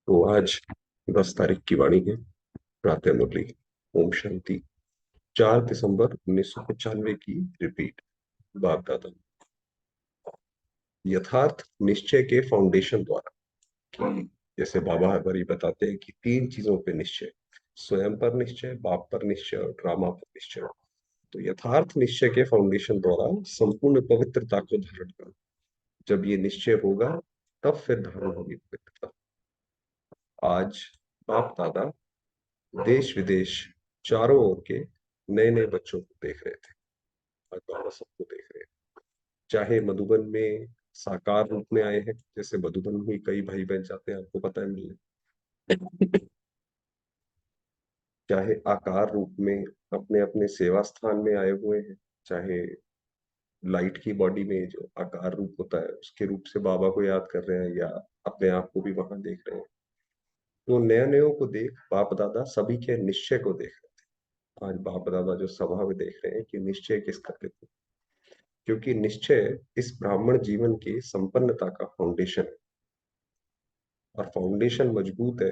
तो आज 10 तारीख की वाणी है। प्रातः मुरली। ओम शांति। 4 दिसंबर 1995 की रिपीट। बाप दादा। यथार्थ निश्चय के फाउंडेशन द्वारा कि जैसे बाबा हर बारी बताते हैं कि 3 चीजों पे निश्चय। स्वयं पर निश्चय, बाप पर निश्चय और ड्रामा पर निश्चय। तो यथार्थ निश्चय के फाउंडेशन द्वारा संपूर्ण पवित्रता को धारण करो। जब ये निश्चय होगा तब फिर धारण होगी पवित्रता। आज बाप दादा देश विदेश चारों ओर के नए नए बच्चों को देख रहे थे। आज बाबा सबको देख रहे हैं। चाहे मधुबन में साकार रूप में आए हैं, जैसे मधुबन में कई भाई बहन जाते हैं, आपको पता है मिलने। चाहे आकार रूप में अपने अपने सेवा स्थान में आए हुए हैं, चाहे लाइट की बॉडी में जो आकार रूप होता है उसके रूप से बाबा को याद कर रहे हैं, या अपने आप को भी वहां देख रहे हैं। तो नए नयों को देख बाप दादा सभी के निश्चय को देख रहे हैं। आज बाप दादा जो सभा में देख रहे हैं कि निश्चय किसका लेते हैं, क्योंकि निश्चय इस ब्राह्मण जीवन की संपन्नता का फाउंडेशन है। और फाउंडेशन मजबूत है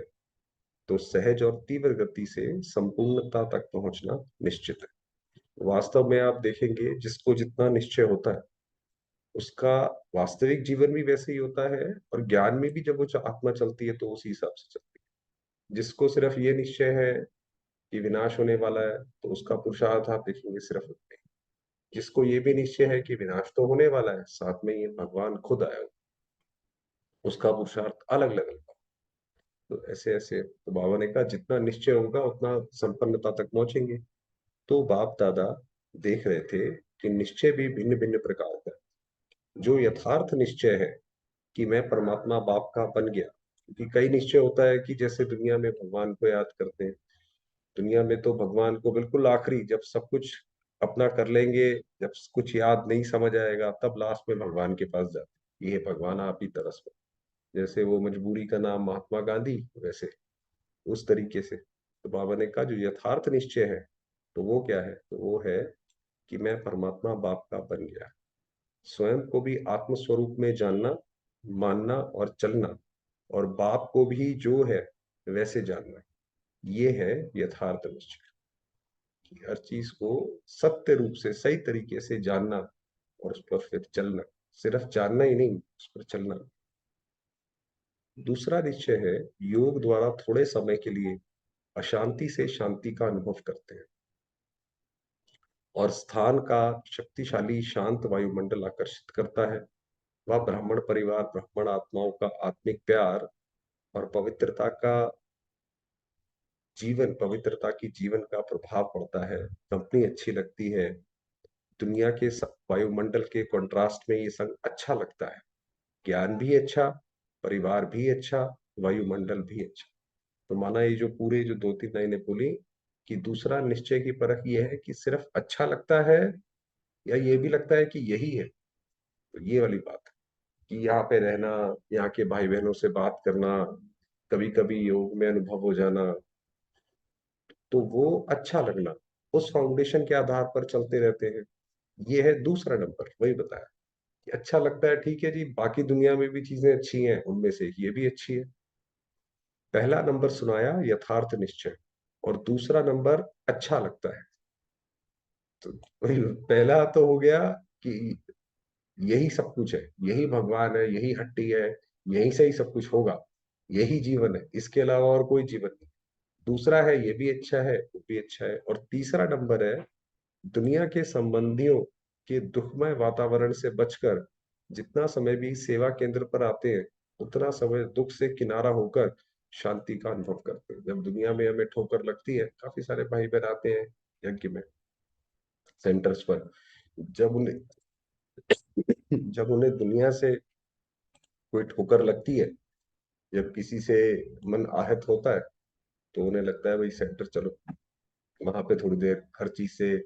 तो सहज और तीव्र गति से संपूर्णता तक पहुंचना निश्चित है। वास्तव में आप देखेंगे जिसको जितना निश्चय होता है उसका वास्तविक जीवन भी वैसे ही होता है, और ज्ञान में भी जब वो आत्मा चलती है तो उसी हिसाब से चलती है। जिसको सिर्फ ये निश्चय है कि विनाश होने वाला है तो उसका पुरुषार्थ आप देखेंगे सिर्फ उतना ही। जिसको ये भी निश्चय है कि विनाश तो होने वाला है, साथ में ये भगवान खुद आया हुआ, उसका पुरुषार्थ अलग अलग होगा। तो ऐसे ऐसे तो बाबा ने कहा जितना निश्चय होगा उतना संपन्नता तक पहुंचेंगे। तो बाप दादा देख रहे थे कि निश्चय भी भिन्न भिन्न प्रकार का है। जो यथार्थ निश्चय है कि मैं परमात्मा बाप का बन गया, क्योंकि कई निश्चय होता है कि जैसे दुनिया में भगवान को याद करते हैं। दुनिया में तो भगवान को बिल्कुल आखिरी जब सब कुछ अपना कर लेंगे, जब कुछ याद नहीं समझ आएगा तब लास्ट में भगवान के पास जाते, ये भगवान आप ही तरस में। जैसे वो मजबूरी का नाम महात्मा गांधी, वैसे उस तरीके से। तो बाबा ने कहा जो यथार्थ निश्चय है तो वो क्या है, तो वो है कि मैं परमात्मा बाप का बन गया। स्वयं को भी आत्म स्वरूप में जानना, मानना और चलना, और बाप को भी जो है वैसे जानना, ये है यथार्थ निश्चय। कि हर चीज को सत्य रूप से सही तरीके से जानना और उस पर फिर चलना। सिर्फ जानना ही नहीं, उस पर चलना। दूसरा निश्चय है योग द्वारा थोड़े समय के लिए अशांति से शांति का अनुभव करते हैं, और स्थान का शक्तिशाली शांत वायुमंडल आकर्षित करता है। वह ब्राह्मण परिवार, ब्राह्मण आत्माओं का आत्मिक प्यार और पवित्रता का जीवन, पवित्रता की जीवन का प्रभाव पड़ता है। कंपनी अच्छी लगती है। दुनिया के वायुमंडल के कंट्रास्ट में ये संग अच्छा लगता है। ज्ञान भी अच्छा, परिवार भी अच्छा, वायुमंडल भी अच्छा। तो माना ये जो पूरे जो 2-3 लाइनें बोली कि दूसरा निश्चय की परख ये है कि सिर्फ अच्छा लगता है या ये भी लगता है कि यही है। तो ये वाली बात है कि यहाँ पे रहना, यहाँ के भाई बहनों से बात करना, कभी कभी योग में अनुभव हो जाना, तो वो अच्छा लगना, उस फाउंडेशन के आधार पर चलते रहते हैं। ये है दूसरा नंबर, वही बताया कि अच्छा लगता है, ठीक है जी, बाकी दुनिया में भी चीजें अच्छी हैं, उनमें से ये भी अच्छी है। पहला नंबर सुनाया यथार्थ निश्चय, और दूसरा नंबर अच्छा लगता है। तो वही पहला तो हो गया कि यही सब कुछ है, यही भगवान है, यही हट्टी है, यही से ही सब कुछ होगा, यही जीवन है, इसके अलावा और कोई जीवन नहीं। दूसरा है ये भी अच्छा है, वो भी अच्छा है। और तीसरा नंबर है दुनिया के संबंधियों के दुखमय वातावरण से बचकर जितना समय भी सेवा केंद्र पर आते हैं उतना समय दुख से किनारा होकर शांति का अनुभव करते हैं। जब दुनिया में हमें ठोकर लगती है, काफी सारे भाई बहन आते हैं यज्ञ में, सेंटर्स पर, जब उन्हें जब उन्हें दुनिया से कोई ठोकर लगती है, जब किसी से मन आहत होता है, तो उन्हें लगता है भाई सेंटर चलो, वहां पे थोड़ी देर हर चीज से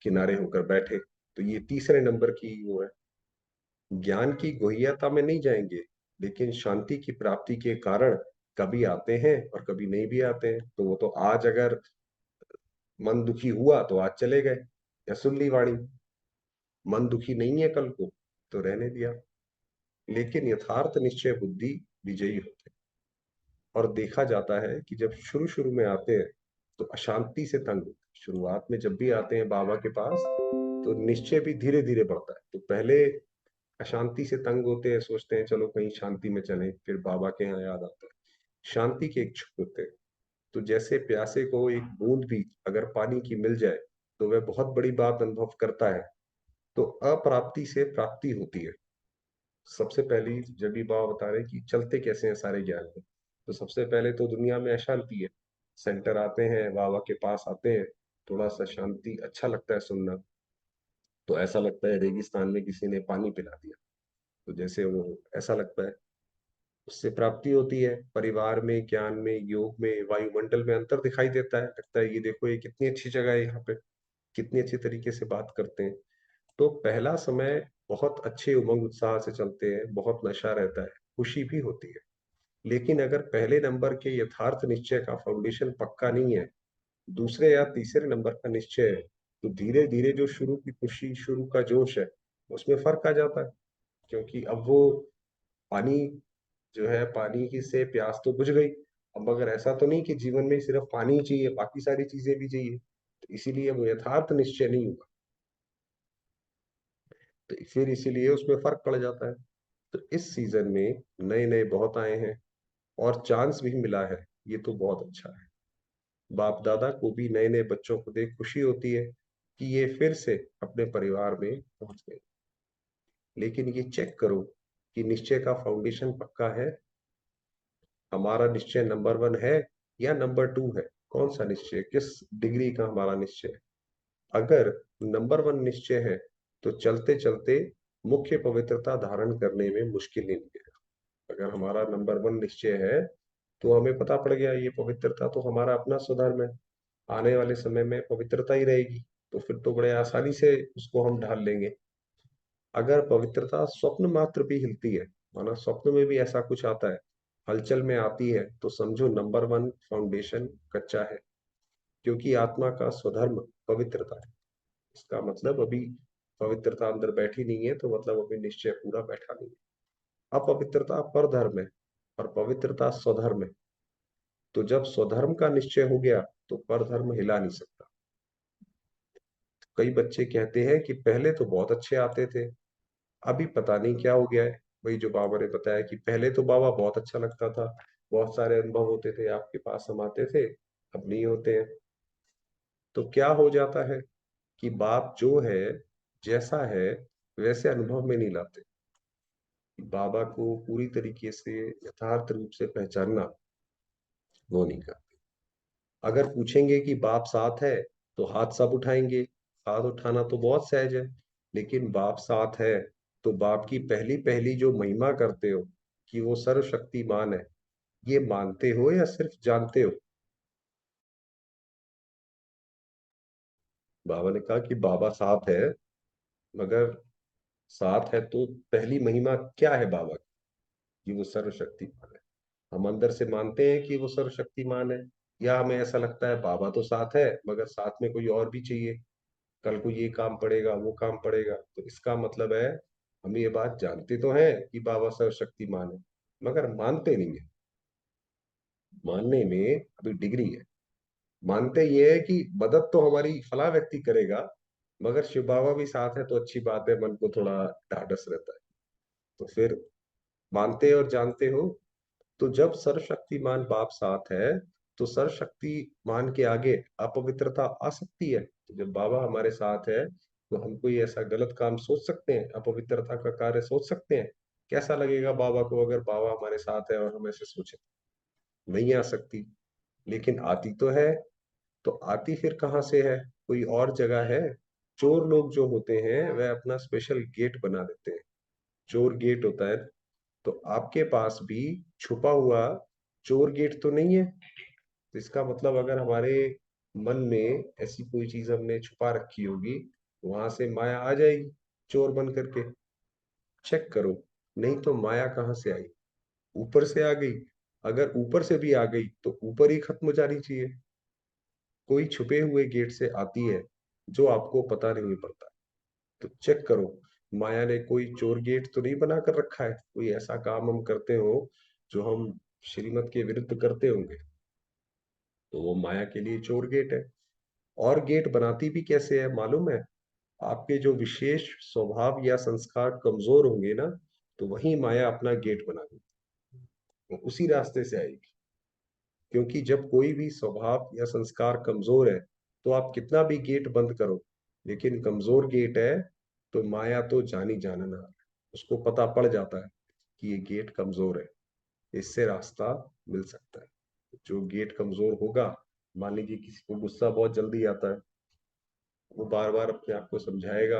किनारे होकर बैठे। तो ये तीसरे नंबर की वो है। ज्ञान की गुह्यता में नहीं जाएंगे, लेकिन शांति की प्राप्ति के कारण कभी आते हैं और कभी नहीं भी आते हैं। तो वो तो आज अगर मन दुखी हुआ तो आज चले गए, या सुन ली वाणी, मन दुखी नहीं है कल को तो रहने दिया। लेकिन यथार्थ निश्चय बुद्धि विजयी होते हैं। और देखा जाता है कि जब शुरू शुरू में आते हैं तो अशांति से तंग होते हैं। शुरुआत में जब भी आते हैं बाबा के पास तो निश्चय भी धीरे धीरे बढ़ता है। तो पहले अशांति से तंग होते हैं, सोचते हैं चलो कहीं शांति में चलें, फिर बाबा के यहाँ याद आता है शांति के इच्छुक होते हैं। तो जैसे प्यासे को एक बूंद भी अगर पानी की मिल जाए तो वह बहुत बड़ी बात अनुभव करता है। तो अप्राप्ति से प्राप्ति होती है। सबसे पहली जब भी बाबा बता रहे हैं कि चलते कैसे हैं सारे ज्ञान में, तो सबसे पहले तो दुनिया में अशांति है। सेंटर आते हैं, बाबा के पास आते हैं, थोड़ा सा शांति अच्छा लगता है सुनना। तो ऐसा लगता है रेगिस्तान में किसी ने पानी पिला दिया, तो जैसे वो ऐसा लगता है। उससे प्राप्ति होती है, परिवार में, ज्ञान में, योग में, वायुमंडल में अंतर दिखाई देता है। लगता है ये देखो ये कितनी अच्छी जगह है, यहाँ पे कितनी अच्छी तरीके से बात करते हैं। तो पहला समय बहुत अच्छे उमंग उत्साह से चलते हैं, बहुत नशा रहता है, खुशी भी होती है। लेकिन अगर पहले नंबर के यथार्थ निश्चय का फाउंडेशन पक्का नहीं है, दूसरे या तीसरे नंबर का निश्चय है, तो धीरे धीरे जो शुरू की खुशी, शुरू का जोश है, उसमें फर्क आ जाता है। क्योंकि अब वो पानी जो है, पानी की से प्यास तो बुझ गई। अब मगर ऐसा तो नहीं कि जीवन में सिर्फ पानी ही चाहिए, बाकी सारी चीजें भी चाहिए, तो इसीलिए वो यथार्थ निश्चय नहीं हुआ। तो फिर इसीलिए उसमें फर्क पड़ जाता है। तो इस सीजन में नए नए बहुत आए हैं और चांस भी मिला है, ये तो बहुत अच्छा है। बाप दादा को भी नए नए बच्चों को देख खुशी होती है कि ये फिर से अपने परिवार में पहुंच गए। लेकिन ये चेक करो कि निश्चय का फाउंडेशन पक्का है। हमारा निश्चय नंबर वन है या नंबर टू है? कौन सा निश्चय, किस डिग्री का हमारा निश्चय है? अगर नंबर वन निश्चय है तो चलते चलते मुख्य पवित्रता धारण करने में मुश्किल नहीं लगेगा। अगर हमारा नंबर वन निश्चय है तो हमें पता पड़ गया ये पवित्रता तो हमारा अपना स्वधर्म है, आने वाले समय में पवित्रता ही रहेगी, तो फिर तो बड़े आसानी से उसको हम ढाल लेंगे। अगर पवित्रता स्वप्न मात्र भी हिलती है, माना स्वप्न में भी ऐसा कुछ आता है, हलचल में आती है, तो समझो नंबर वन फाउंडेशन कच्चा है। क्योंकि आत्मा का स्वधर्म पवित्रता है। इसका मतलब अभी पवित्रता अंदर बैठी नहीं है, तो मतलब अभी निश्चय पूरा बैठा नहीं है। अपवित्रता परधर्म है और पवित्रता स्वधर्म है। तो जब स्वधर्म का निश्चय हो गया तो परधर्म हिला नहीं सकता। कई बच्चे कहते हैं कि पहले तो बहुत अच्छे आते थे, अभी पता नहीं क्या हो गया है। वही जो बाबा ने बताया कि पहले तो बाबा बहुत अच्छा लगता था, बहुत सारे अनुभव होते थे, आपके पास हम आते थे, अब नहीं होते हैं। तो क्या हो जाता है कि बाप जो है, जैसा है, वैसे अनुभव में नहीं लाते। बाबा को पूरी तरीके से यथार्थ रूप से पहचानना वो नहीं करते। अगर पूछेंगे कि बाप साथ है तो हाथ सब उठाएंगे, हाथ उठाना तो बहुत सहज है। लेकिन बाप साथ है तो बाप की पहली पहली जो महिमा करते हो कि वो सर्वशक्तिमान है, ये मानते हो या सिर्फ जानते हो? बाबा ने कहा कि बाबा साथ है, मगर साथ है तो पहली महिमा क्या है बाबा की? कि वो सर्वशक्तिमान है। हम अंदर से मानते हैं कि वो सर्वशक्तिमान है, या हमें ऐसा लगता है बाबा तो साथ है मगर साथ में कोई और भी चाहिए, कल को ये काम पड़ेगा, वो काम पड़ेगा। तो इसका मतलब है हम ये बात जानते तो हैं कि बाबा सर्वशक्तिमान है, मगर मानते नहीं है। मानने में अभी डिग्री है। मानते ये है कि मदद तो हमारी फला व्यक्ति करेगा, मगर शिव बाबा भी साथ है तो अच्छी बात है, मन को थोड़ा ढाढ़स रहता है। तो फिर मानते और जानते हो। तो जब सर्वशक्तिमान बाप साथ है तो सर्वशक्तिमान के आगे अपवित्रता आ सकती है? तो जब बाबा हमारे साथ है तो हम कोई ऐसा गलत काम सोच सकते हैं, अपवित्रता का कार्य सोच सकते हैं? कैसा लगेगा बाबा को अगर बाबा हमारे साथ है और हम ऐसे सोचे? नहीं आ सकती। लेकिन आती तो है। तो आती फिर कहाँ से है? कोई और जगह है। चोर लोग जो होते हैं वह अपना स्पेशल गेट बना देते हैं, चोर गेट होता है। तो आपके पास भी छुपा हुआ चोर गेट तो नहीं है? तो इसका मतलब अगर हमारे मन में ऐसी कोई चीज हमने छुपा रखी होगी, वहां से माया आ जाएगी चोर बन करके। चेक करो, नहीं तो माया कहाँ से आई? ऊपर से आ गई। अगर ऊपर से भी आ गई तो ऊपर ही खत्म हो जानी चाहिए। कोई छुपे हुए गेट से आती है जो आपको पता नहीं पड़ता। तो चेक करो, माया ने कोई चोर गेट तो नहीं बना कर रखा है? कोई ऐसा काम हम करते हो जो हम श्रीमत के विरुद्ध करते होंगे, तो वो माया के लिए चोर गेट है। और गेट बनाती भी कैसे है मालूम है? आपके जो विशेष स्वभाव या संस्कार कमजोर होंगे ना, तो वही माया अपना गेट बना देगी, वो उसी रास्ते से आएगी। क्योंकि जब कोई भी स्वभाव या संस्कार कमजोर है, तो आप कितना भी गेट बंद करो, लेकिन कमजोर गेट है, तो माया तो जानी जानना है, उसको पता पड़ जाता है कि ये गेट कमजोर है, इससे रास्ता मिल सकता है। जो गेट कमजोर होगा, मान लीजिए किसी को गुस्सा बहुत जल्दी आता है, वो बार बार अपने आप को समझाएगा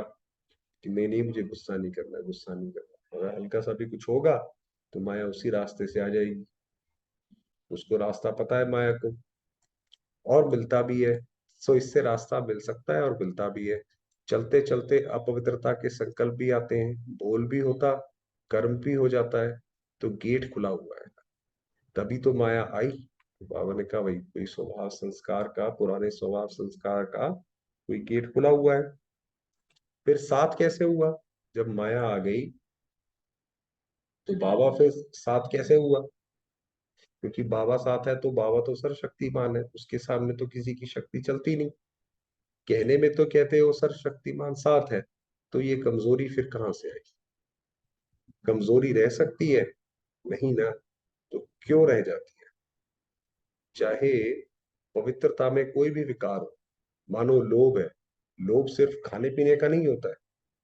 कि नहीं नहीं, मुझे गुस्सा नहीं करना है, गुस्सा नहीं करना। अगर हल्का सा भी कुछ होगा, तो माया उसी रास्ते से आ जाएगी। उसको रास्ता पता है माया को, और मिलता भी है। सो इससे रास्ता मिल सकता है और मिलता भी है। चलते चलते अपवित्रता के संकल्प भी आते हैं, बोल भी होता, कर्म भी हो जाता है, तो गेट खुला हुआ है। तभी तो माया आई। बाबा ने कहा, भाई कोई स्वभाव संस्कार का, पुराने स्वभाव संस्कार का कोई गेट खुला हुआ है। फिर साथ कैसे हुआ? जब माया आ गई, तो बाबा फिर साथ कैसे हुआ? क्योंकि बाबा साथ है, तो बाबा तो सर्वशक्तिमान है, उसके सामने तो किसी की शक्ति चलती नहीं। कहने में तो कहते हो सर्वशक्तिमान साथ है, तो ये कमजोरी फिर कहाँ से आई? कमजोरी रह सकती है? नहीं ना। तो क्यों रह जाती है? चाहे पवित्रता में कोई भी विकार हो, मानो लोभ है, लोभ सिर्फ खाने पीने का नहीं होता है।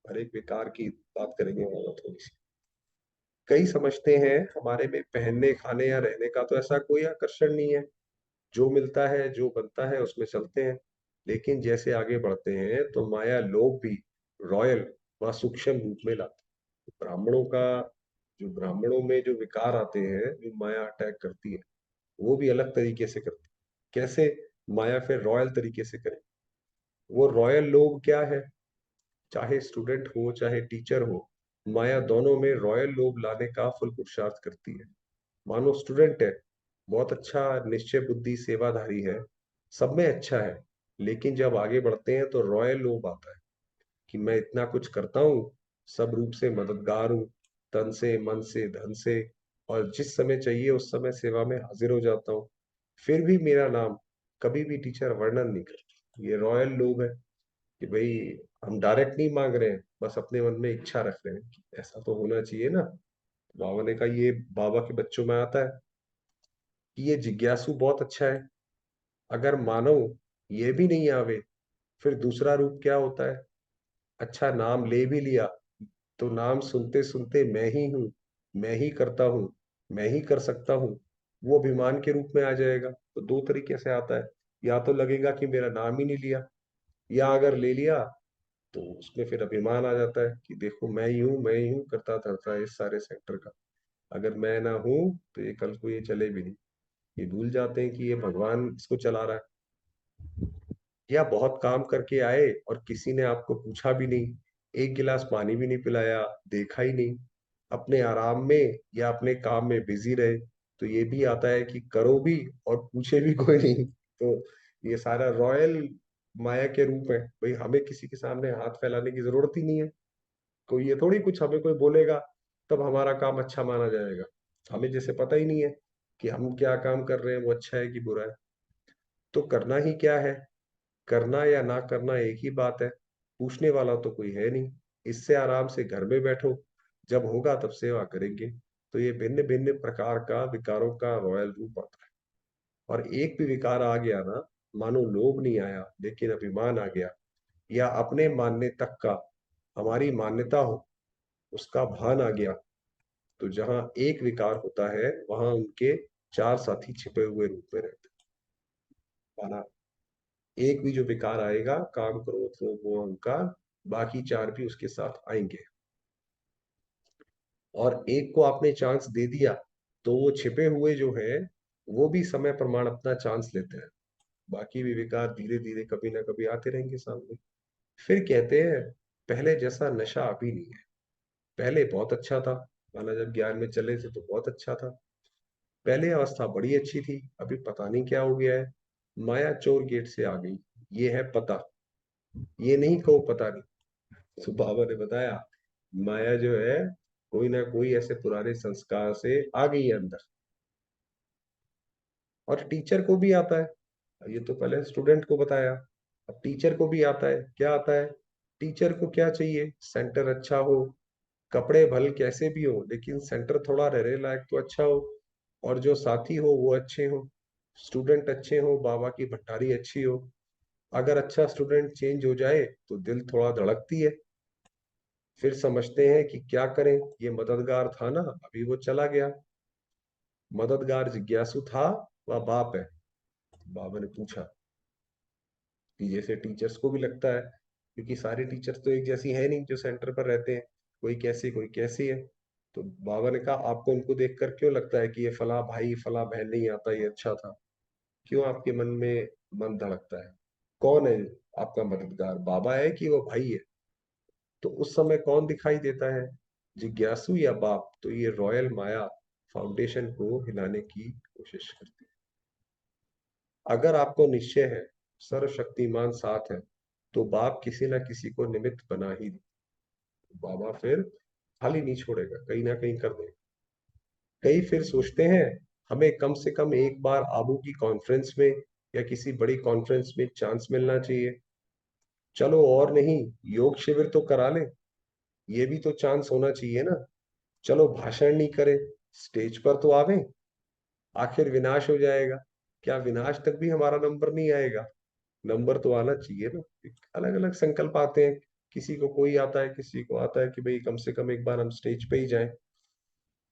हर एक विकार की बात करेंगे वहां थोड़ी सी। कई समझते हैं हमारे में पहनने खाने या रहने का तो ऐसा कोई आकर्षण नहीं है, जो मिलता है जो बनता है उसमें चलते हैं। लेकिन जैसे आगे बढ़ते हैं, तो माया लोभ भी रॉयल व सूक्ष्म रूप में लाती है। ब्राह्मणों का, जो ब्राह्मणों में जो विकार आते हैं, जो माया अटैक करती है, वो भी अलग तरीके से करती है। कैसे माया फिर रॉयल तरीके से करे? वो रॉयल लोभ क्या है? चाहे स्टूडेंट हो चाहे टीचर हो, माया दोनों में रॉयल लोभ लाने का फुल पुरुषार्थ करती है। मानो स्टूडेंट है, बहुत अच्छा, निश्चय बुद्धि, सेवाधारी है, सब में अच्छा है, लेकिन जब आगे बढ़ते हैं तो रॉयल लोभ आता है कि मैं इतना कुछ करता हूँ, सब रूप से मददगार हूँ, तन से मन से धन से, और जिस समय चाहिए उस समय सेवा में हाजिर हो जाता हूँ, फिर भी मेरा नाम कभी भी टीचर वर्णन नहीं करती। ये रॉयल लोभ है कि भाई हम डायरेक्ट नहीं मांग रहे हैं, बस अपने मन में इच्छा रख रहे हैं कि ऐसा तो होना चाहिए ना। बाबा ने कहा ये बाबा के बच्चों में आता है कि ये जिज्ञासु बहुत अच्छा है। अगर मानव ये भी नहीं आवे, फिर दूसरा रूप क्या होता है? अच्छा, नाम ले भी लिया, तो नाम सुनते सुनते मैं ही हूँ, मैं ही करता हूँ, मैं ही कर सकता हूँ, वो अभिमान के रूप में आ जाएगा। तो दो तरीके से आता है। या तो लगेगा कि मेरा नाम ही नहीं लिया, या अगर ले लिया, तो उसमें फिर अभिमान आ जाता है कि देखो मैं ही हूँ करता धरता है इस सारे सेक्टर का। अगर मैं ना हूं, तो ये कल को ये चले भी नहीं। ये भूल जाते हैं कि ये भगवान इसको चला रहा है। या बहुत काम करके आए और किसी ने आपको पूछा भी नहीं, एक गिलास पानी भी नहीं पिलाया, देखा ही नहीं, अपने आराम में या अपने काम में बिजी रहे, तो ये भी आता है कि करो भी और पूछे भी कोई नहीं। तो ये सारा रॉयल माया के रूप है। भाई हमें किसी के सामने हाथ फैलाने की जरूरत ही नहीं है। कोई ये थोड़ी कुछ हमें कोई बोलेगा तब हमारा काम अच्छा माना जाएगा। हमें जैसे पता ही नहीं है कि हम क्या काम कर रहे हैं वो अच्छा है कि बुरा है। तो करना ही क्या है? करना या ना करना एक ही बात है। पूछने वाला तो कोई है नहीं। इससे आराम से घर में बैठो, जब होगा तब सेवा करेंगे। तो ये भिन्न भिन्न प्रकार का विकारों का रॉयल रूप आता है। और एक भी विकार आ गया ना, मानो लोभ नहीं आया लेकिन अभिमान आ गया, या अपने मानने तक का, हमारी मान्यता हो, उसका भान आ गया, तो जहां एक विकार होता है, वहां उनके चार साथी छिपे हुए रूप में रहते हैं। माना एक भी जो विकार आएगा, काम करो तो वो उनका, बाकी चार भी उसके साथ आएंगे। और एक को आपने चांस दे दिया, तो वो छिपे हुए जो है, वो भी समय प्रमाण अपना चांस लेते हैं। बाकी भी विकार धीरे धीरे कभी ना कभी आते रहेंगे सामने। फिर कहते हैं, पहले जैसा नशा अभी नहीं है। पहले बहुत अच्छा था, माना जब ज्ञान में चले थे तो बहुत अच्छा था। पहले अवस्था बड़ी अच्छी थी, अभी पता नहीं क्या हो गया है। माया चोर गेट से आ गई, ये है पता। ये नहीं कहो पता नहीं। तो बाबा ने बताया, माया जो है, कोई ना कोई ऐसे पुराने संस्कार से आ गई है अंदर। और टीचर को भी आता है, ये तो पहले स्टूडेंट को बताया, अब टीचर को भी आता है। क्या आता है? टीचर को क्या चाहिए? सेंटर अच्छा हो, कपड़े भल कैसे भी हो, लेकिन सेंटर थोड़ा रहने लायक तो अच्छा हो, और जो साथी हो वो अच्छे हो, स्टूडेंट अच्छे हो, बाबा की भट्टारी अच्छी हो। अगर अच्छा स्टूडेंट चेंज हो जाए तो दिल थोड़ा धड़कती है। फिर समझते हैं कि क्या करें, ये मददगार था ना, अभी वो चला गया। मददगार जिज्ञासु था, वह बाप है। बाबा ने पूछा कि जैसे टीचर्स को भी लगता है, क्योंकि सारे टीचर्स तो एक जैसी है नहीं जो सेंटर पर रहते हैं, कोई कैसी कोई कैसी है। तो बाबा ने कहा आपको इनको देखकर क्यों लगता है कि ये फला भाई फला बहन नहीं आता, ये अच्छा था? क्यों आपके मन में मन धड़कता है? कौन है आपका मददगार, बाबा है कि वो भाई है? तो उस समय कौन दिखाई देता है, जिज्ञासु या बाप? तो ये रॉयल माया फाउंडेशन को हिलाने की कोशिश करती है। अगर आपको निश्चय है सर्वशक्तिमान साथ है, तो बाप किसी ना किसी को निमित्त बना ही दे। बाबा फिर खाली नहीं छोड़ेगा, कहीं ना कहीं कर देगा। कई फिर सोचते हैं हमें कम से कम एक बार आबू की कॉन्फ्रेंस में या किसी बड़ी कॉन्फ्रेंस में चांस मिलना चाहिए। चलो और नहीं, योग शिविर तो करा ले, ये भी तो चांस होना चाहिए ना। चलो भाषण नहीं करे, स्टेज पर तो आवे। आखिर विनाश हो जाएगा, क्या विनाश तक भी हमारा नंबर नहीं आएगा? नंबर तो आना चाहिए ना। अलग अलग संकल्प आते हैं, किसी को कोई आता है, किसी को आता है कि भाई कम से कम एक बार हम स्टेज पे ही जाएं,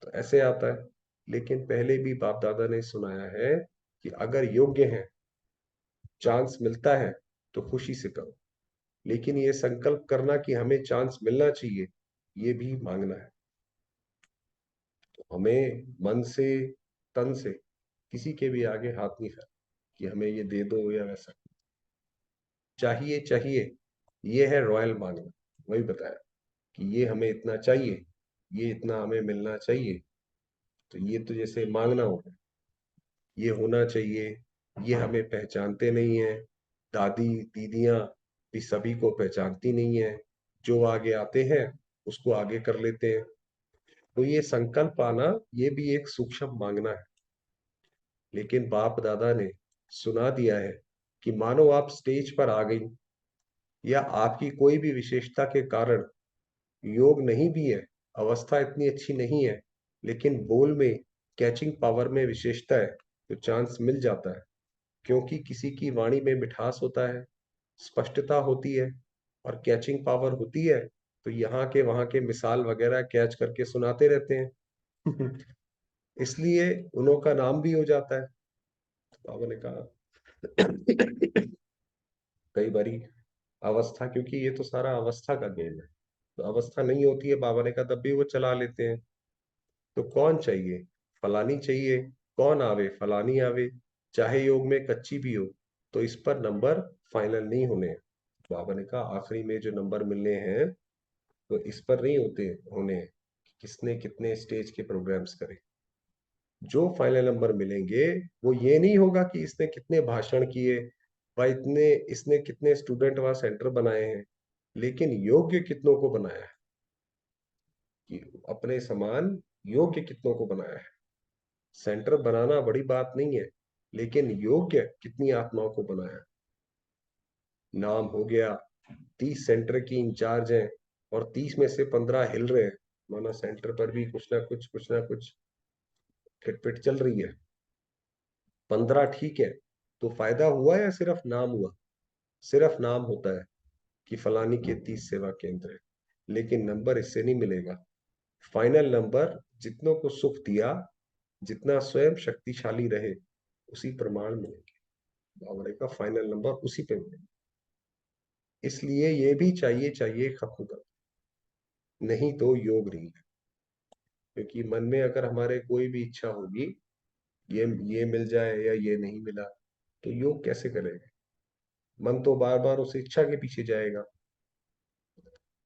तो ऐसे आता है। लेकिन पहले भी बाप दादा ने सुनाया है कि अगर योग्य है, चांस मिलता है, तो खुशी से करो। लेकिन ये संकल्प करना कि हमें चांस मिलना चाहिए, ये भी मांगना है। तो हमें मन से, तन से किसी के भी आगे हाथ नहीं फैला कि हमें ये दे दो या वैसा चाहिए चाहिए। ये है रॉयल मांगना। वही बताया कि ये हमें इतना चाहिए, ये इतना हमें मिलना चाहिए। तो ये तो जैसे मांगना हो गया, ये होना चाहिए। ये हमें पहचानते नहीं है, दादी दीदियां भी सभी को पहचानती नहीं है, जो आगे आते हैं उसको आगे कर लेते हैं। तो ये संकल्प आना, ये भी एक सूक्ष्म मांगना है। लेकिन बाप दादा ने सुना दिया है कि मानो आप स्टेज पर आ गई, या आपकी कोई भी विशेषता के कारण, योग नहीं भी है, अवस्था इतनी अच्छी नहीं है, लेकिन बोल में, कैचिंग पावर में विशेषता है, तो चांस मिल जाता है। क्योंकि किसी की वाणी में मिठास होता है, स्पष्टता होती है, और कैचिंग पावर होती है, तो यहाँ के वहां के मिसाल वगैरह कैच करके सुनाते रहते हैं। इसलिए उन्हों का नाम भी हो जाता है। तो बाबा ने कहा कई बारी अवस्था, क्योंकि ये तो सारा अवस्था का गेम है, तो अवस्था नहीं होती है, बाबा ने कहा तब भी वो चला लेते हैं। तो कौन चाहिए? फलानी चाहिए। कौन आवे? फलानी आवे, चाहे योग में कच्ची भी हो, तो इस पर नंबर फाइनल नहीं होने हैं। बाबा ने कहा आखिरी में जो नंबर मिलने हैं, तो इस पर नहीं होते होने हैं कि किसने कितने स्टेज के प्रोग्राम्स करे। जो फाइनल नंबर मिलेंगे, वो ये नहीं होगा कि इसने कितने भाषण किए, व इतने इसने कितने स्टूडेंट वहां सेंटर बनाए हैं, लेकिन योग्य कितनों को बनाया है, कि अपने समान योग्य कितनों को बनाया है। सेंटर बनाना बड़ी बात नहीं है, लेकिन योग्य कितनी आत्माओं को बनाया है। नाम हो गया, 30 सेंटर की इंचार्ज हैं, और 30 में से 15 हिल रहे हैं, माना सेंटर पर भी कुछ ना कुछ खिटपिट चल रही है। 15 ठीक है, तो फायदा हुआ या सिर्फ नाम हुआ? सिर्फ नाम होता है कि फलानी के 30 सेवा केंद्र है, लेकिन नंबर इससे नहीं मिलेगा। फाइनल नंबर जितनों को सुख दिया, जितना स्वयं शक्तिशाली रहे, उसी प्रमाण मिलेंगे। बावड़े का फाइनल नंबर उसी पे मिलेगा। इसलिए ये भी चाहिए चाहिए खत्म कर, नहीं तो योग नहीं है। क्योंकि मन में अगर हमारे कोई भी इच्छा होगी, ये मिल जाए या ये नहीं मिला, तो योग कैसे करेगा? मन तो बार बार उस इच्छा के पीछे जाएगा।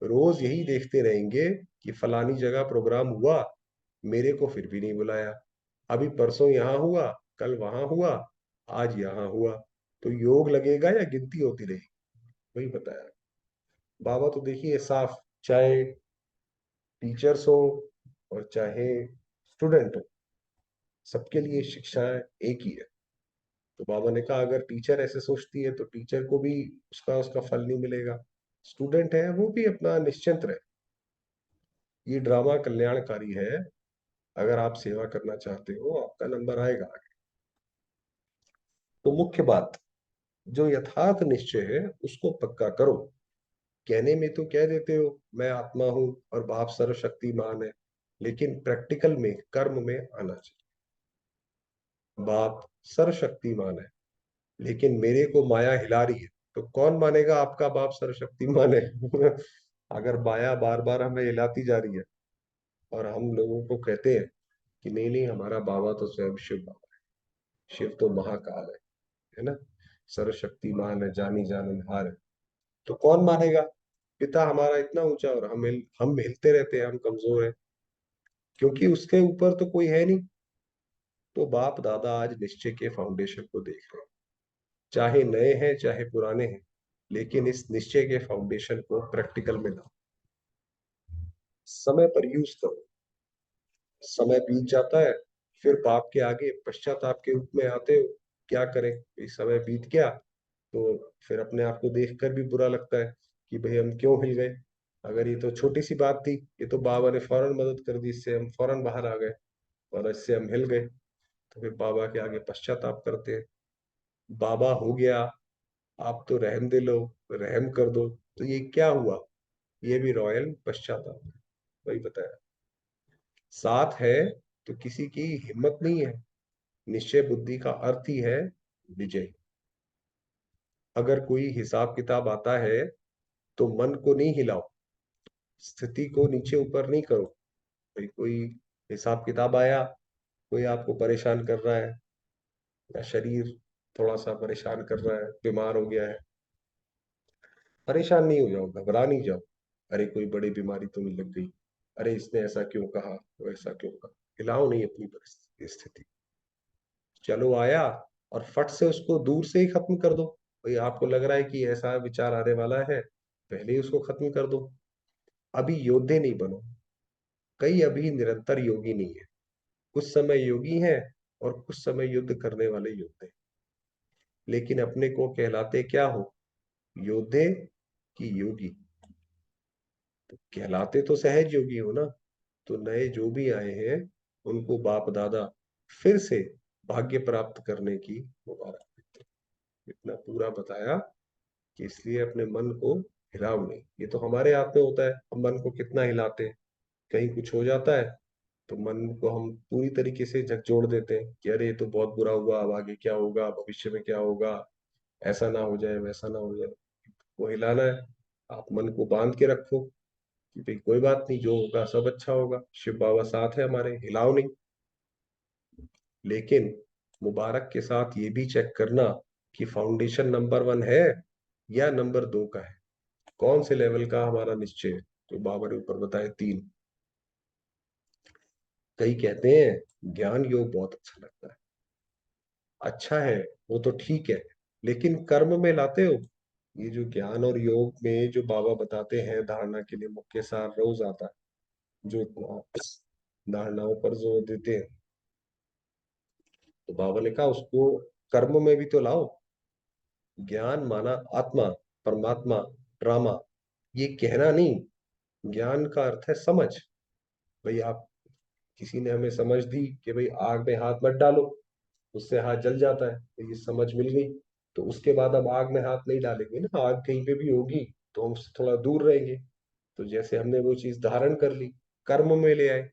रोज यही देखते रहेंगे कि फलानी जगह प्रोग्राम हुआ, मेरे को फिर भी नहीं बुलाया। अभी परसों यहाँ हुआ, कल वहां हुआ, आज यहाँ हुआ। तो योग लगेगा या गिनती होती रहेगी? वही बताया बाबा। तो देखिए साफ, चाहे टीचर्स हो और चाहे स्टूडेंट हो, सबके लिए शिक्षा एक ही है। तो बाबा ने कहा अगर टीचर ऐसे सोचती है तो टीचर को भी उसका उसका फल नहीं मिलेगा, स्टूडेंट है वो भी अपना निश्चिंत रहे। ये ड्रामा कल्याणकारी है। अगर आप सेवा करना चाहते हो आपका नंबर आएगा आगे। तो मुख्य बात, जो यथार्थ निश्चय है उसको पक्का करो। कहने में तो कह देते हो मैं आत्मा हूं और बाप सर्वशक्तिमान है, लेकिन प्रैक्टिकल में कर्म में आना चाहिए। बाप सर्वशक्तिमान है, लेकिन मेरे को माया हिला रही है, तो कौन मानेगा आपका बाप सर्वशक्तिमान है? अगर माया बार बार हमें हिलाती जा रही है और हम लोगों को कहते हैं कि नहीं नहीं हमारा बाबा तो स्वयं शिव बाबा है, शिव तो महाकाल है ना, सर्वशक्तिमान है, जानी जाननहार है, तो कौन मानेगा? पिता हमारा इतना ऊंचा और हम हिलते रहते हैं, हम कमजोर हैं, क्योंकि उसके ऊपर तो कोई है नहीं। तो बाप दादा आज निश्चय के फाउंडेशन को देख रहे हैं, चाहे नए हैं चाहे पुराने हैं, लेकिन इस निश्चय के फाउंडेशन को प्रैक्टिकल में लाओ। समय पर यूज करो। समय बीत जाता है, फिर बाप के आगे पश्चाताप के रूप में आते हो, क्या करें, ये समय बीत गया। तो फिर अपने आप को देखकर भी बुरा लगता है कि भाई हम क्यों हिल गए। अगर ये तो छोटी सी बात थी, ये तो बाबा ने फौरन मदद कर दी, इससे हम फौरन बाहर आ गए, और इससे हम हिल गए। तो फिर बाबा के आगे पश्चाताप करते हैं, बाबा हो गया, आप तो रहम दिलो, रहम कर दो। तो ये क्या हुआ? ये भी रॉयल पश्चाताप है। वही बताया, साथ है तो किसी की हिम्मत नहीं है। निश्चय बुद्धि का अर्थ ही है विजय। अगर कोई हिसाब किताब आता है तो मन को नहीं हिलाओ, स्थिति को नीचे ऊपर नहीं करो। भाई कोई हिसाब किताब आया, कोई आपको परेशान कर रहा है, या शरीर थोड़ा सा परेशान कर रहा है, बीमार हो गया है, परेशान नहीं हो जाओ, घबरा नहीं जाओ। अरे कोई बड़ी बीमारी तो नहीं लग गई, अरे इसने ऐसा क्यों कहा, वो ऐसा क्यों कहा, हिलाओ नहीं अपनी परिस्थिति स्थिति। चलो आया, और फट से उसको दूर से ही खत्म कर दो। भाई आपको लग रहा है कि ऐसा विचार आने वाला है, पहले ही उसको खत्म कर दो। अभी योद्धे नहीं बनो। कई अभी निरंतर योगी नहीं है, कुछ समय योगी हैं और कुछ समय युद्ध करने वाले योद्धे। लेकिन अपने को कहलाते क्या हो, योद्धे की योगी? तो कहलाते तो सहज योगी हो ना। तो नए जो भी आए हैं उनको बाप दादा फिर से भाग्य प्राप्त करने की मुबारक देते हैं। इतना पूरा बताया कि इसलिए अपने मन को हिलाओ नहीं। ये तो हमारे हाथ में होता है, हम मन को कितना हिलाते हैं। कहीं कुछ हो जाता है तो मन को हम पूरी तरीके से झकझोर देते हैं कि अरे ये तो बहुत बुरा हुआ, अब आगे क्या होगा, भविष्य में क्या होगा, ऐसा ना हो जाए वैसा ना हो जाए। वो हिलाना है, आप मन को बांध के रखो कि भाई कोई बात नहीं, जो होगा सब अच्छा होगा, शिव बाबा साथ है हमारे, हिलाओ नहीं। लेकिन मुबारक के साथ ये भी चेक करना कि फाउंडेशन नंबर 1 है या नंबर 2 का है, कौन से लेवल का हमारा निश्चय है। तो बाबा ने ऊपर बताए 3। कई कहते हैं ज्ञान योग बहुत अच्छा लगता है, अच्छा है, वो तो ठीक है, लेकिन कर्म में लाते हो? ये जो ज्ञान और योग में जो बाबा बताते हैं धारणा के लिए मुख्य सार रोज आता है, जो इतना धारणाओं पर जोर देते हैं, तो बाबा ने कहा उसको कर्म में भी तो लाओ। ज्ञान माना आत्मा, परमात्मा, ड्रामा, ये कहना नहीं। ज्ञान का अर्थ है समझ। भाई आप, किसी ने हमें समझ दी कि भाई आग में हाथ मत डालो, उससे हाथ जल जाता है, तो ये समझ मिल गई। तो उसके बाद अब आग में हाथ नहीं डालेंगे ना, आग कहीं पे भी होगी तो हम उससे थोड़ा दूर रहेंगे। तो जैसे हमने वो चीज धारण कर ली, कर्म में ले आए,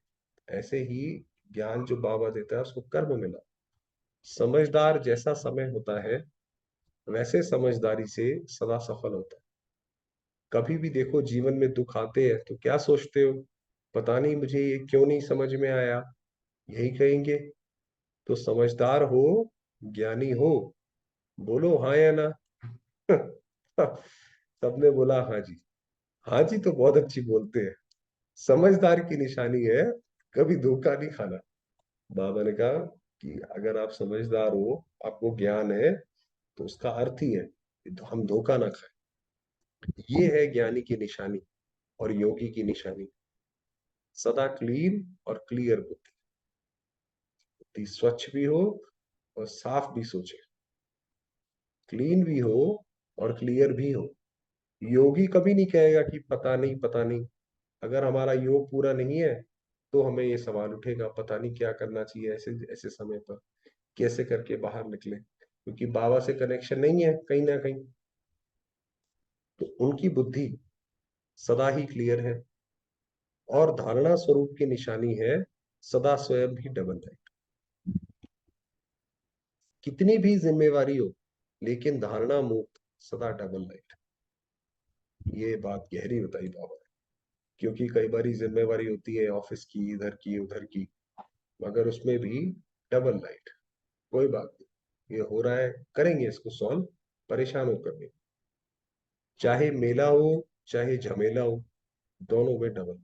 ऐसे ही ज्ञान जो बाबा देता है उसको कर्म में ला। समझदार जैसा समय होता है वैसे समझदारी से सदा सफल होता है। कभी भी देखो जीवन में दुख आते हैं तो क्या सोचते हो, पता नहीं मुझे ये क्यों नहीं समझ में आया, यही कहेंगे। तो समझदार हो, ज्ञानी हो, बोलो हाँ या ना। सबने बोला हाँ जी। हाँ जी तो बहुत अच्छी बोलते हैं, समझदार की निशानी है कभी धोखा नहीं खाना। बाबा ने कहा कि अगर आप समझदार हो, आपको ज्ञान है, तो उसका अर्थ ही है तो हम धोखा ना खाएं। ये है ज्ञानी की निशानी और योगी की निशानी, सदा क्लीन और क्लियर बुद्धि, बुद्धि स्वच्छ भी हो और साफ भी सोचे। क्लीन भी हो और क्लियर भी हो। योगी कभी नहीं कहेगा कि पता नहीं पता नहीं। अगर हमारा योग पूरा नहीं है तो हमें ये सवाल उठेगा, पता नहीं क्या करना चाहिए ऐसे ऐसे समय पर, कैसे करके बाहर निकले, क्योंकि बाबा से कनेक्शन नहीं है कहीं ना कहीं। तो उनकी बुद्धि सदा ही क्लियर है, और धारणा स्वरूप की निशानी है सदा स्वयं भी डबल लाइट। कितनी भी जिम्मेवारी हो, लेकिन धारणा मुक्त सदा डबल लाइट। ये बात गहरी बताई बाबा ने। क्योंकि कई बारी जिम्मेवारी होती है ऑफिस की, इधर की उधर की, मगर उसमें भी डबल लाइट। कोई बात नहीं, ये हो रहा है, करेंगे इसको सॉल्व, परेशान होकर नहीं। चाहे मेला हो चाहे झमेला हो, दोनों में डबल।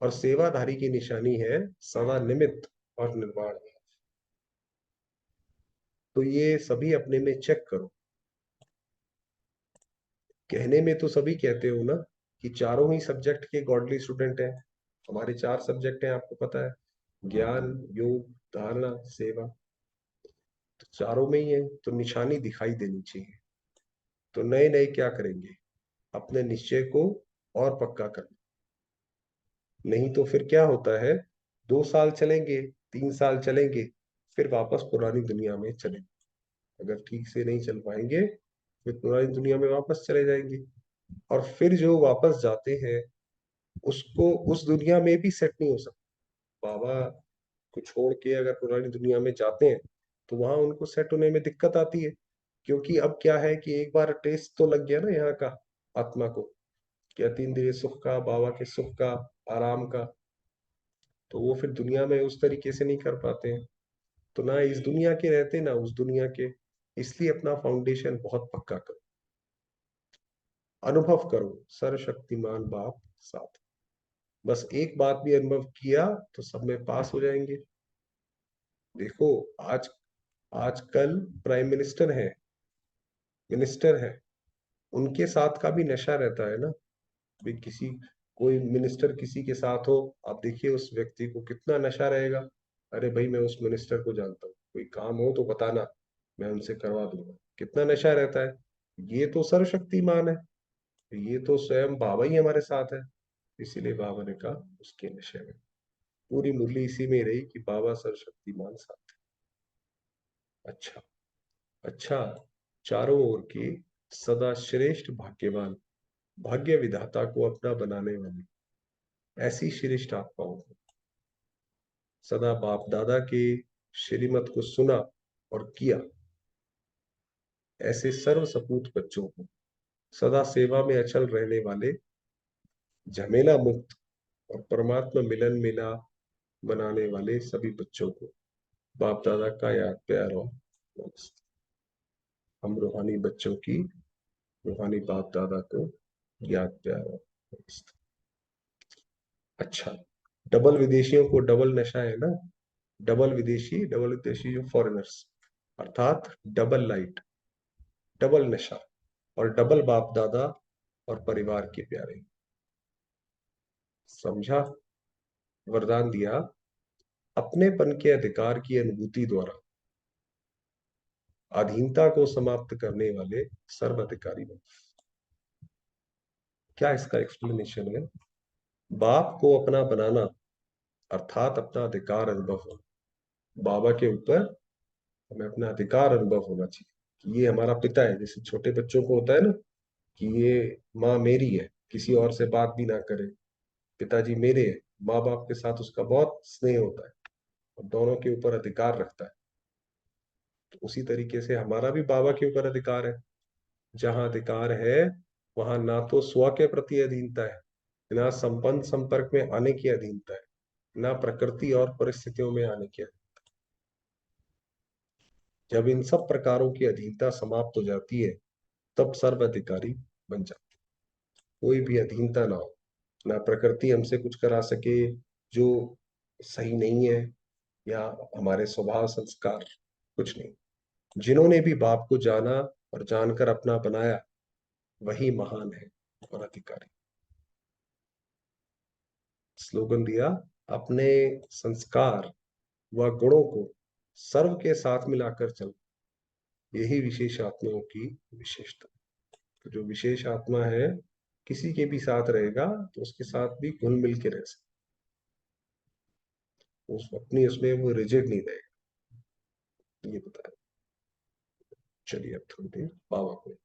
और सेवाधारी की निशानी है सदा निमित्त और निर्वाण। तो ये सभी अपने में चेक करो। कहने में तो सभी कहते हो ना कि चारों ही सब्जेक्ट के गॉडली स्टूडेंट हैं। हमारे 4 सब्जेक्ट हैं, आपको पता है, ज्ञान, योग, धारणा, सेवा। तो चारों में ही है, तो निशानी दिखाई देनी चाहिए। तो नए नए क्या करेंगे, अपने निश्चय को और पक्का करना। नहीं तो फिर क्या होता है, 2 साल चलेंगे, 3 साल चलेंगे, फिर वापस पुरानी दुनिया में चलेंगे। अगर ठीक से नहीं चल पाएंगे फिर पुरानी दुनिया में वापस चले जाएंगे। और फिर जो वापस जाते हैं उसको उस दुनिया में भी सेट नहीं हो सकता। बाबा को छोड़ के अगर पुरानी दुनिया में जाते हैं तो वहां उनको सेट होने में दिक्कत आती है। क्योंकि अब क्या है कि एक बार टेस्ट तो लग गया ना यहाँ का, आत्मा को, कि अतीन्द्रिय सुख का, बाबा के सुख का, आराम का। तो वो फिर दुनिया में उस तरीके से नहीं कर पाते हैं। तो ना इस दुनिया के रहते ना उस दुनिया के। इसलिए अपना फाउंडेशन बहुत पक्का करो, अनुभव करो, सर्वशक्तिमान बाप साथ। बस एक बात भी अनुभव किया तो सब में पास हो जाएंगे। देखो, आज आजकल प्राइम मिनिस्टर है, मिनिस्टर है, उनके साथ का भी नशा रहता है ना। भी किसी, कोई मिनिस्टर किसी के साथ हो, आप देखिए उस व्यक्ति को कितना नशा रहेगा। अरे भाई मैं उस मिनिस्टर को जानता हूँ, कोई काम हो तो बताना, मैं उनसे करवा दूंगा। कितना नशा रहता है। ये तो सर्वशक्तिमान है, ये तो स्वयं बाबा ही हमारे साथ है। इसीलिए बाबा ने कहा उसके नशे में। पूरी मुरली इसी में रही कि बाबा सर्वशक्तिमान साथ है। अच्छा, अच्छा, चारों ओर की सदा श्रेष्ठ भाग्यवान, भाग्य विधाता को अपना बनाने वाली ऐसी श्रेष्ठ आत्माओं को, सदा बाप दादा के श्रीमत को सुना और किया, ऐसे सर्व सपूत बच्चों को, सदा सेवा में अचल रहने वाले, झमेला मुक्त और परमात्मा मिलन मिला बनाने वाले सभी बच्चों को बाप दादा का याद प्यार और नमस्ते। हम रूहानी बच्चों की, रूहानी बाप दादा को याद प्यार और नमस्ते। अच्छा, डबल विदेशियों को डबल नशा है ना। डबल विदेशी जो फॉरेनर्स, अर्थात डबल लाइट, डबल नशा, और डबल बाप दादा और परिवार के प्यारे। समझा, वरदान दिया, अपनेपन के अधिकार की अनुभूति द्वारा अधीनता को समाप्त करने वाले सर्वाधिकारी बन। क्या इसका एक्सप्लेनेशन है, बाप को अपना बनाना अर्थात अपना अधिकार अनुभव होना। बाबा के ऊपर हमें अपना अधिकार अनुभव होना चाहिए कि ये हमारा पिता है। जैसे छोटे बच्चों को होता है ना कि ये माँ मेरी है, किसी और से बात भी ना करे, पिताजी मेरे हैं। माँ बाप के साथ उसका बहुत स्नेह होता है और दोनों के ऊपर अधिकार रखता है। तो उसी तरीके से हमारा भी बाबा के ऊपर अधिकार है। जहां अधिकार है वहां ना तो स्व के प्रति अधीनता है, ना संबंध संपर्क में आने की अधीनता है, ना प्रकृति और परिस्थितियों में आने की। जब इन सब प्रकारों की अधीनता समाप्त हो जाती है तब सर्वाधिकारी बन जाते। कोई भी अधीनता ना हो, ना प्रकृति हमसे कुछ करा सके जो सही नहीं है, या हमारे स्वभाव संस्कार, कुछ नहीं। जिन्होंने भी बाप को जाना और जानकर अपना बनाया वही महान है और अधिकारी। स्लोगन दिया, अपने संस्कार व गुणों को सर्व के साथ मिलाकर चल, यही विशेष आत्माओं की विशेषता। तो जो विशेष आत्मा है, किसी के भी साथ रहेगा तो उसके साथ भी घुल मिल के रह सकता, उस अपनी उसमें वो रिजिड नहीं रहेगा। ये बताया। चलिए अब थोड़ी देर बाबा को